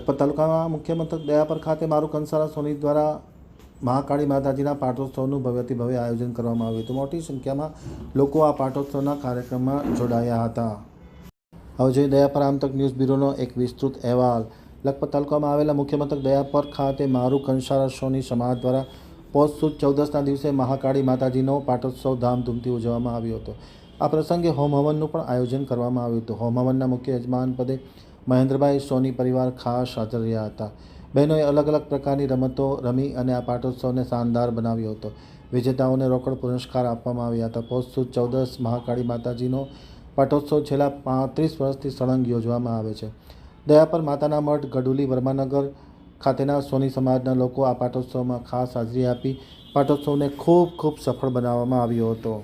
લખપત તાલુકામાં મુખ્ય મથક દયાપર ખાતે મારું કંસારા સોની દ્વારા મહાકાળી માતાજીના પાટોત્સવનું ભવ્યથી ભવ્ય આયોજન કરવામાં આવ્યું હતું. મોટી સંખ્યામાં લોકો આ પાટોત્સવના કાર્યક્રમમાં જોડાયા હતા. હવે જોઈએ દયાપર આમતક ન્યૂઝ બ્યુરોનો એક વિસ્તૃત અહેવાલ. લખપત તાલુકામાં આવેલા મુખ્ય મથક દયાપર ખાતે મારું કંસારા સોની સમાજ દ્વારા પોષ સુદ 14ના દિવસે મહાકાળી માતાજીનો પાટોત્સવ ધામધૂમથી ઉજવવામાં આવ્યો હતો. આ પ્રસંગે હોમ હવનનું પણ આયોજન કરવામાં આવ્યું હતું. હોમ હવનના મુખ્ય યજમાન પદે મહેન્દ્રભાઈ સોની પરિવાર ખાસ હાજર રહ્યા હતા. બહેનોએ અલગ અલગ પ્રકારની રમતો રમી અને આ પાટોત્સવને શાનદાર બનાવ્યો હતો. વિજેતાઓને રોકડ પુરસ્કાર આપવામાં આવ્યા હતા. પોષ સુદ 14 મહાકાળી માતાજીનો પાટોત્સવ છેલ્લા 35 વર્ષથી સળંગ યોજવામાં આવે છે. દયાપર માતાના મઠ ગડુલી વર્માનગર ખાતેના સોની સમાજના લોકો આ પાટોત્સવમાં ખાસ હાજરી આપી પાટોત્સવને ખૂબ સફળ બનાવવામાં આવ્યો હતો.